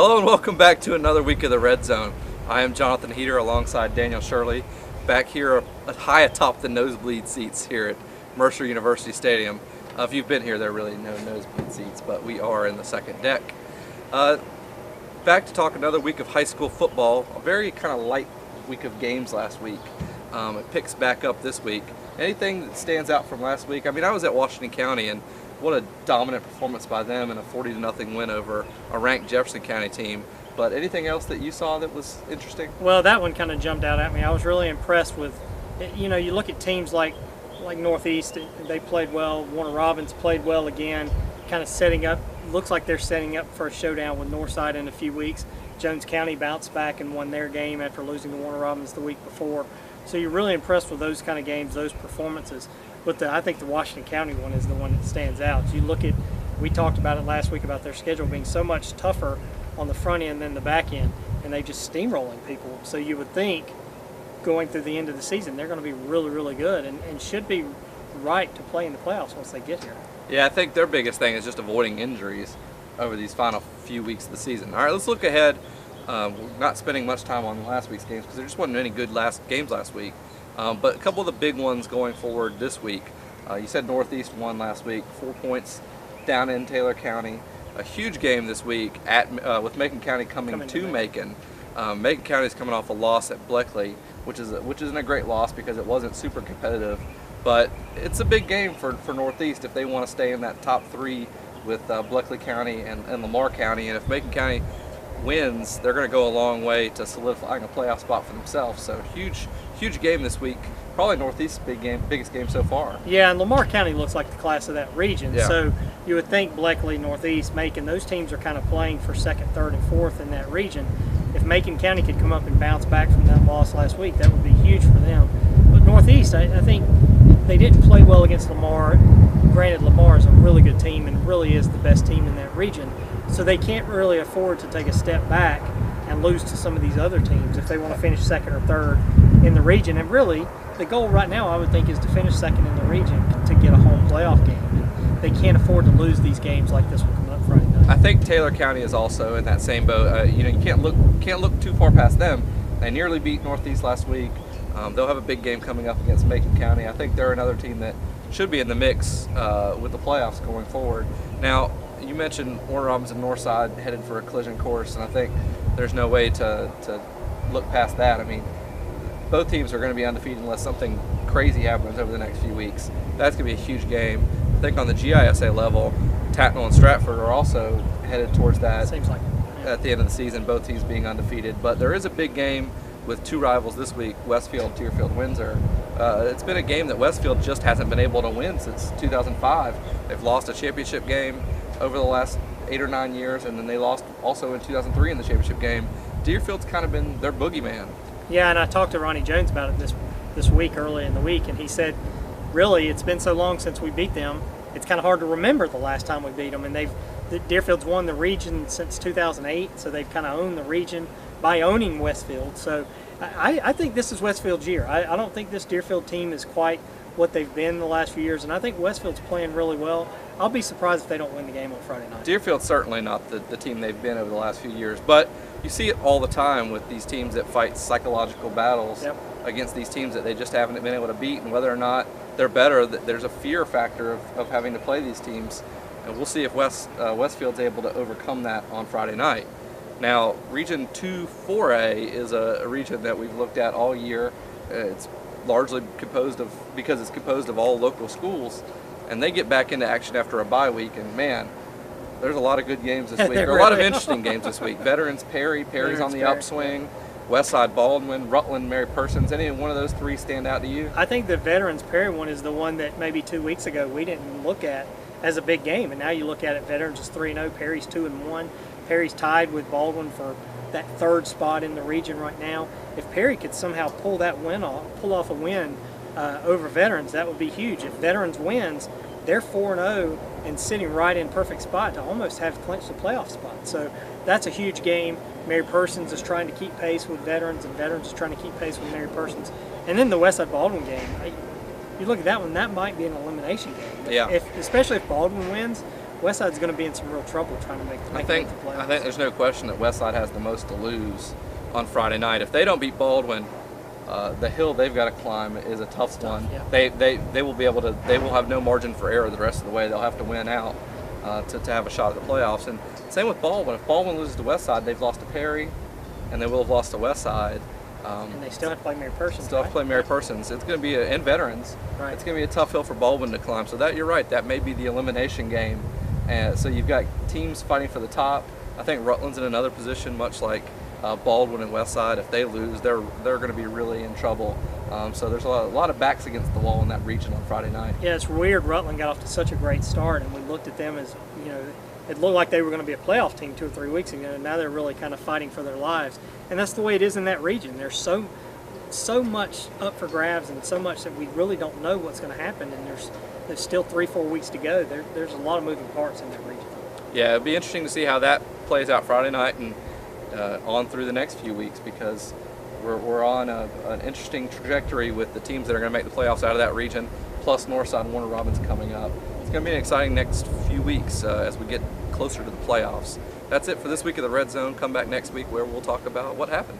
Hello and welcome back to another week of the Red Zone. I am Jonathan Heater alongside Daniel Shirley, back here high atop the nosebleed seats here at Mercer University Stadium. If you've been here, there are really no nosebleed seats, but we are in the second deck. Back to talk another week of high school football, a very kind of light week of games last week. It picks back up this week. Anything that stands out from last week? I mean, I was at Washington County, and what a dominant performance by them and a 40-0 win over a ranked Jefferson County team. But anything else that you saw that was interesting? Well, that one kind of jumped out at me. I was really impressed with, you look at teams like Northeast, they played well. Warner Robins played well again, kind of setting up, looks like they're setting up for a showdown with Northside in a few weeks. Jones County bounced back and won their game after losing to Warner Robins the week before. So you're really impressed with those kind of games, those performances. But I think the Washington County one is the one that stands out. You look at, we talked about it last week about their schedule being so much tougher on the front end than the back end, and they just steamrolling people. So you would think going through the end of the season they're going to be really, really good and should be right to play in the playoffs once they get here. Yeah, I think their biggest thing is just avoiding injuries over these final few weeks of the season. All right, let's look ahead. We're not spending much time on last week's games because there just wasn't any good games last week. But a couple of the big ones going forward this week. You said Northeast won last week, 4 points down in Taylor County. A huge game this week with Macon County coming to Macon. Macon County is coming off a loss at Bleckley, which isn't a great loss because it wasn't super competitive. But it's a big game for Northeast if they want to stay in that top three with Bleckley County and Lamar County. And if Macon County wins, they're going to go a long way to solidifying a playoff spot for themselves. So huge game this week. Probably Northeast's biggest game so far. Yeah, and Lamar County looks like the class of that region. Yeah. So you would think Bleckley, Northeast, Macon, those teams are kind of playing for second, third, and fourth in that region. If Macon County could come up and bounce back from that loss last week, that would be huge for them. But Northeast, I think they didn't play well against Lamar. Granted, Lamar is a really good team and really is the best team in that region. So they can't really afford to take a step back and lose to some of these other teams if they want to finish second or third in the region. And really, the goal right now, I would think, is to finish second in the region to get a home playoff game. And they can't afford to lose these games like this one coming up Friday night. I think Taylor County is also in that same boat. You can't look too far past them. They nearly beat Northeast last week. They'll have a big game coming up against Macon County. I think they're another team that should be in the mix with the playoffs going forward. Now, you mentioned Warner Robins and Northside headed for a collision course, and I think there's no way to look past that. I mean, both teams are going to be undefeated unless something crazy happens over the next few weeks. That's going to be a huge game. I think on the GISA level, Tatnall and Stratford are also headed towards that. Seems like at the end of the season, both teams being undefeated. But there is a big game with two rivals this week, Westfield, Deerfield, Windsor. It's been a game that Westfield just hasn't been able to win since 2005. They've lost a championship game over the last 8 or 9 years, and then they lost also in 2003 in the championship game. Deerfield's kind of been their boogeyman. Yeah, and I talked to Ronnie Jones about it this week, early in the week, and he said, really, it's been so long since we beat them, it's kind of hard to remember the last time we beat them. And Deerfield's won the region since 2008, so they've kind of owned the region by owning Westfield. So I think this is Westfield's year. I don't think this Deerfield team is quite what they've been the last few years, and I think Westfield's playing really well. I'll be surprised if they don't win the game on Friday night. Deerfield's certainly not the team they've been over the last few years, but you see it all the time with these teams that fight psychological battles against these teams that they just haven't been able to beat, and whether or not they're better, there's a fear factor of having to play these teams, and we'll see if Westfield's able to overcome that on Friday night. Now, Region 2 4A is a region that we've looked at all year. It's largely composed of all local schools, and they get back into action after a bye week, and man, there's a lot of good games this week. There are a lot of interesting games this week. Veterans Perry's on the upswing. Westside Baldwin, Rutland, Mary Persons. Any one of those three stand out to you? I think the Veterans Perry one is the one that maybe 2 weeks ago we didn't look at as a big game, and now you look at it, Veterans is 3-0, Perry's 2-1. Perry's tied with Baldwin for that third spot in the region right now. If Perry could somehow pull off a win over Veterans, that would be huge. If Veterans wins, they're 4-0 and sitting right in perfect spot to almost have clinched the playoff spot. So that's a huge game. Mary Persons is trying to keep pace with Veterans, and Veterans is trying to keep pace with Mary Persons. And then the Westside Baldwin game, you look at that one, that might be an elimination game. Yeah. Especially if Baldwin wins, Westside's going to be in some real trouble trying to make I it think to the playoffs. I think there's no question that Westside has the most to lose on Friday night. If they don't beat Baldwin, the hill they've got to climb is a tough one. Yeah. They will be able to. They will have no margin for error the rest of the way. They'll have to win out to have a shot at the playoffs. And same with Baldwin. If Baldwin loses to Westside, they've lost to Perry, and they will have lost to Westside. And they still have to play Mary Persons. Still have to play Mary Persons. It's going to be and veterans. Right. It's going to be a tough hill for Baldwin to climb. So that you're right. That may be the elimination game. And so you've got teams fighting for the top. I think Rutland's in another position, much like Baldwin and Westside. If they lose, they're going to be really in trouble. So there's a lot of backs against the wall in that region on Friday night. Yeah, it's weird. Rutland got off to such a great start, and we looked at them as, it looked like they were going to be a playoff team 2 or 3 weeks ago, and now they're really kind of fighting for their lives. And that's the way it is in that region. There's so much up for grabs, and so much that we really don't know what's going to happen. And there's still 3-4 weeks to go. There's a lot of moving parts in that region. Yeah, it'd be interesting to see how that plays out Friday night and on through the next few weeks, because we're on an interesting trajectory with the teams that are going to make the playoffs out of that region, plus Northside and Warner Robins coming up. It's going to be an exciting next few weeks as we get closer to the playoffs. That's it for this week of the Red Zone. Come back next week where we'll talk about what happened.